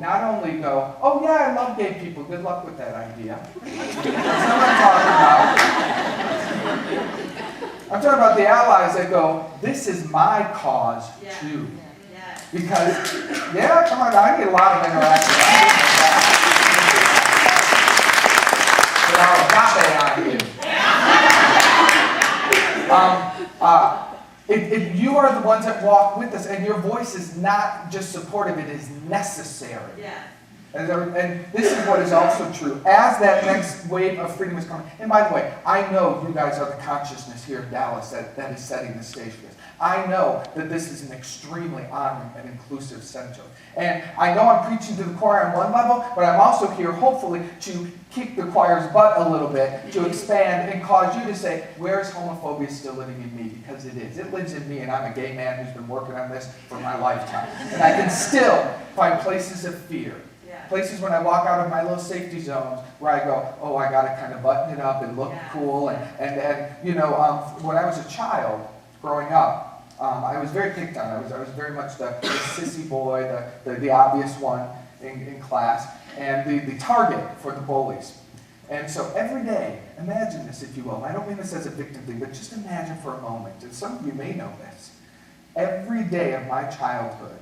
not only go, oh yeah, I love gay people, good luck with that idea. That's not what I'm talking about. I'm talking about the allies that go, this is my cause too. Because, come on, I need a lot of interaction. If you are the ones that walk with us, and your voice is not just supportive, it is necessary. And this is what is also true. As that next wave of freedom is coming, and by the way, I know you guys are the consciousness here in Dallas that is setting the stage for this. I know that this is an extremely honoring and inclusive center. And I know I'm preaching to the choir on one level, but I'm also here, hopefully, to kick the choir's butt a little bit, to expand and cause you to say, where is homophobia still living in me? Because it is. It lives in me, and I'm a gay man who's been working on this for my lifetime. And I can still find places of fear. Places when I walk out of my little safety zones where I go, oh, I got to kind of button it up and look cool. And you know, when I was a child growing up, I was very picked on. I was very much the sissy boy, the obvious one in class, and the target for the bullies. And so every day, imagine this, if you will. I don't mean this as a victim thing, but just imagine for a moment, and some of you may know this. Every day of my childhood,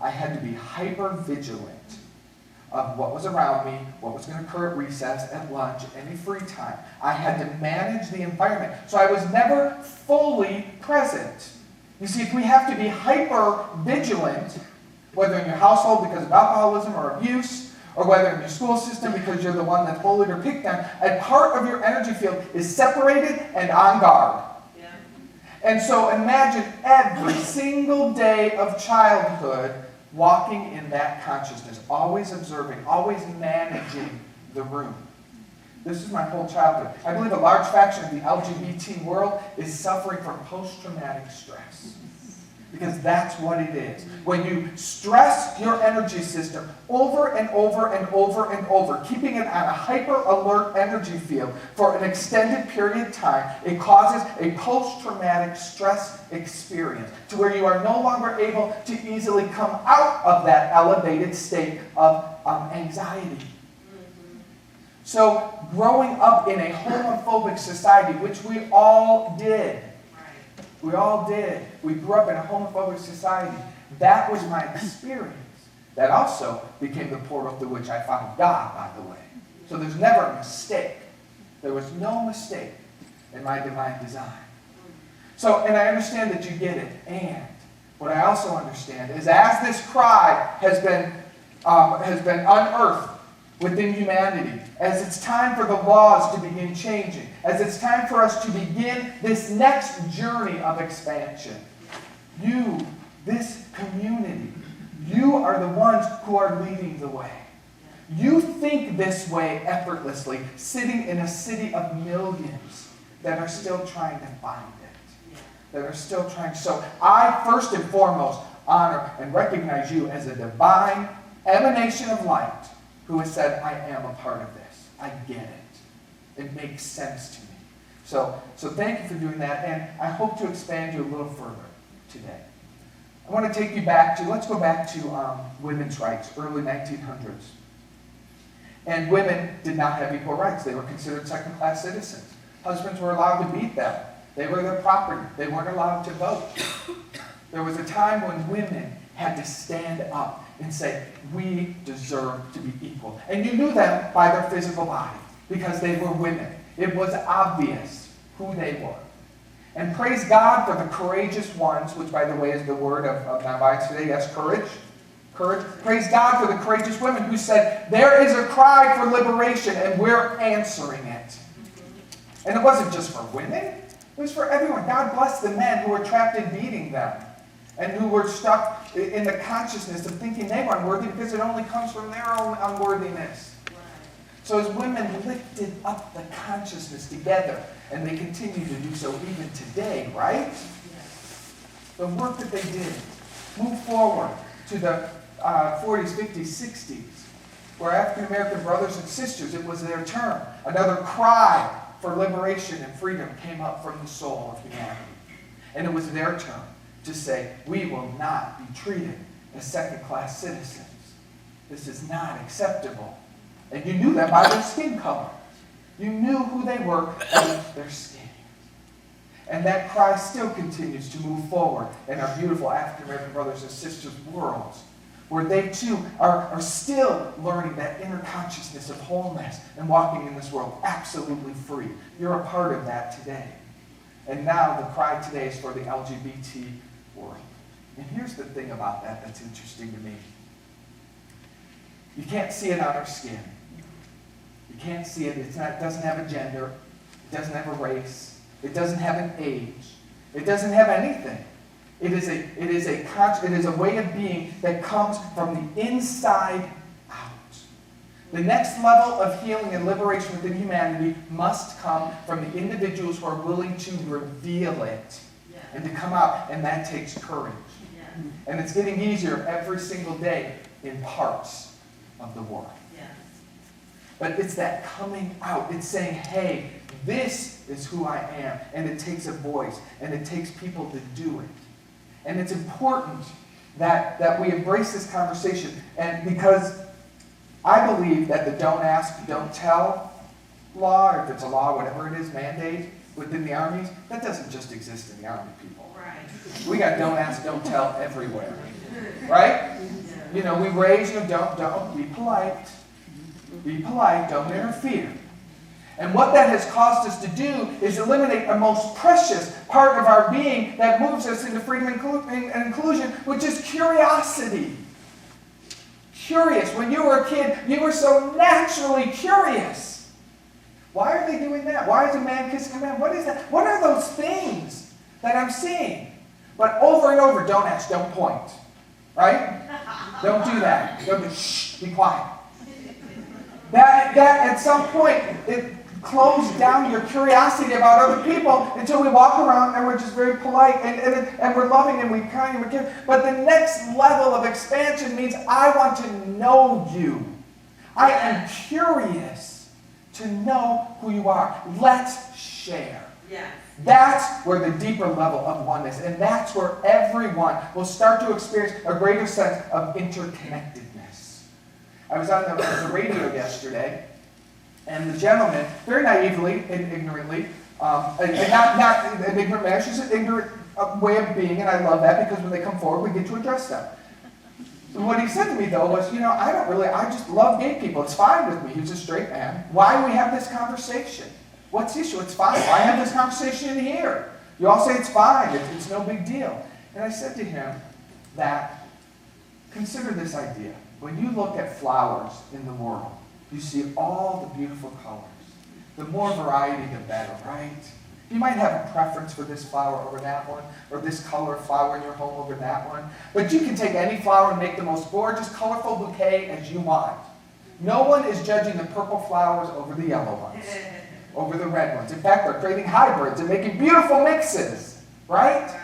I had to be hyper vigilant of what was around me, what was going to occur at recess, at lunch, any free time. I had to manage the environment. So I was never fully present. You see, if we have to be hyper vigilant, whether in your household because of alcoholism or abuse, or whether in your school system because you're the one that's bullied or picked on, a part of your energy field is separated and on guard. And so imagine every single day of childhood walking in that consciousness, always observing, always managing the room. This is my whole childhood. I believe a large fraction of the LGBT world is suffering from post-traumatic stress. Because that's what it is. When you stress your energy system over and over and over and over, keeping it on a hyper-alert energy field for an extended period of time, it causes a post-traumatic stress experience to where you are no longer able to easily come out of that elevated state of anxiety. So growing up in a homophobic society, which we all did, we all did. We grew up in a homophobic society. That was my experience. That also became the portal through which I found God, by the way. So there's never a mistake. There was no mistake in my divine design. So, and I understand that you get it. And what I also understand is as this cry has been unearthed within humanity, as it's time for the laws to begin changing, as it's time for us to begin this next journey of expansion, you, this community, you are the ones who are leading the way. You think this way effortlessly, sitting in a city of millions that are still trying to find it, that are still trying. So I, first and foremost, honor and recognize you as a divine emanation of light who has said, I am a part of this. I get it. It makes sense to me. So thank you for doing that, and I hope to expand you a little further today. I want to take you back to, let's go back to women's rights, early 1900s. And women did not have equal rights. They were considered second-class citizens. Husbands were allowed to beat them. They were their property. They weren't allowed to vote. There was a time when women had to stand up and say, we deserve to be equal. And you knew them by their physical body because they were women. It was obvious who they were. And praise God for the courageous ones, which, by the way, is the word of nonviolence today. Yes, courage. Courage. Praise God for the courageous women who said, there is a cry for liberation, and we're answering it. And it wasn't just for women. It was for everyone. God bless the men who were trapped in beating them and who were stuck in the consciousness of thinking they were unworthy because it only comes from their own unworthiness. So as women lifted up the consciousness together, and they continue to do so even today, right? The work that they did, move forward to the 40s, 50s, 60s, where African American brothers and sisters, it was their turn. Another cry for liberation and freedom came up from the soul of humanity. And it was their turn to say, we will not be treated as second-class citizens. This is not acceptable. And you knew that by their skin color. You knew who they were by their skin. And that cry still continues to move forward in our beautiful African American brothers and sisters' worlds, where they too are still learning that inner consciousness of wholeness and walking in this world absolutely free. You're a part of that today. And now the cry today is for the LGBT world. And here's the thing about that that's interesting to me. You can't see it on our skin. You can't see it. It doesn't have a gender. It doesn't have a race. It doesn't have an age. It doesn't have anything. It is a way of being that comes from the inside out. The next level of healing and liberation within humanity must come from the individuals who are willing to reveal it and to come out, and that takes courage. And it's getting easier every single day in parts of the world. But it's that coming out. It's saying, hey, this is who I am. And it takes a voice, and it takes people to do it. And it's important that we embrace this conversation. And because I believe that the don't ask, don't tell law, or if it's a law, whatever it is, mandate within the armies, that doesn't just exist in the army, people. Right. We got don't ask, don't tell everywhere. Right? You know, we raise, don't, be polite. Be polite, don't interfere. And what that has caused us to do is eliminate a most precious part of our being that moves us into freedom and inclusion, which is curiosity. Curious. When you were a kid, you were so naturally curious. Why are they doing that? Why is a man kissing a man? What is that? What are those things that I'm seeing? But over and over, don't ask, don't point. Right? Don't do that. Don't do, shh, be quiet. That at some point, it closed down your curiosity about other people until we walk around and we're just very polite and we're loving and we kind and we care. But the next level of expansion means I want to know you. I am curious to know who you are. Let's share. Yes. That's where the deeper level of oneness, and that's where everyone will start to experience a greater sense of interconnectedness. I was on the radio yesterday, and the gentleman, very naively and ignorantly, and not an ignorant man, it's just an ignorant way of being, and I love that because when they come forward, we get to address them. What he said to me, though, was, I just love gay people. It's fine with me. He's a straight man. Why do we have this conversation? What's the issue? It's fine. Why have this conversation in here? You all say it's fine. It's no big deal. And I said to him that, consider this idea. When you look at flowers in the world, you see all the beautiful colors. The more variety, the better, right? You might have a preference for this flower over that one, or this color of flower in your home over that one. But you can take any flower and make the most gorgeous, colorful bouquet as you want. No one is judging the purple flowers over the yellow ones, over the red ones. In fact, they're creating hybrids and making beautiful mixes, right?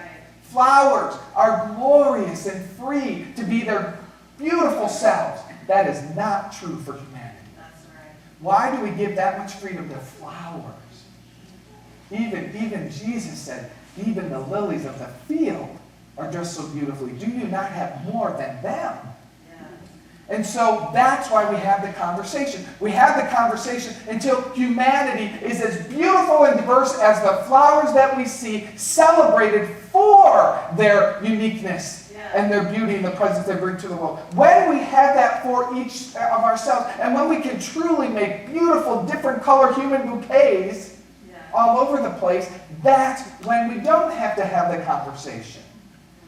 Flowers are glorious and free to be their beautiful selves. That is not true for humanity. That's right. Why do we give that much freedom to flowers? Even Jesus said, even the lilies of the field are dressed so beautifully. Do you not have more than them? And so that's why we have the conversation. We have the conversation until humanity is as beautiful and diverse as the flowers that we see, celebrated for their uniqueness and their beauty and the presence they bring to the world. When we have that for each of ourselves, and when we can truly make beautiful, different color human bouquets all over the place, that's when we don't have to have the conversation.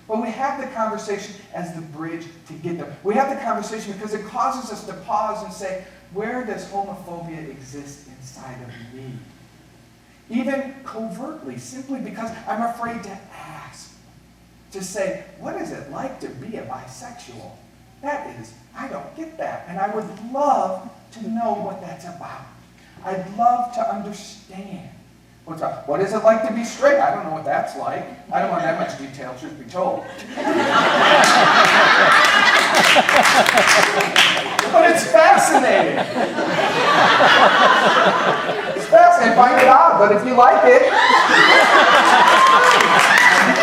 But we have the conversation as the bridge to get there. We have the conversation because it causes us to pause and say, where does homophobia exist inside of me? Even covertly, simply because I'm afraid to ask. To say, what is it like to be a bisexual? That is, I don't get that. And I would love to know what that's about. I'd love to understand. What is it like to be straight? I don't know what that's like. I don't want that much detail, truth be told. But it's fascinating. It's fascinating. Find it out, but if you like it.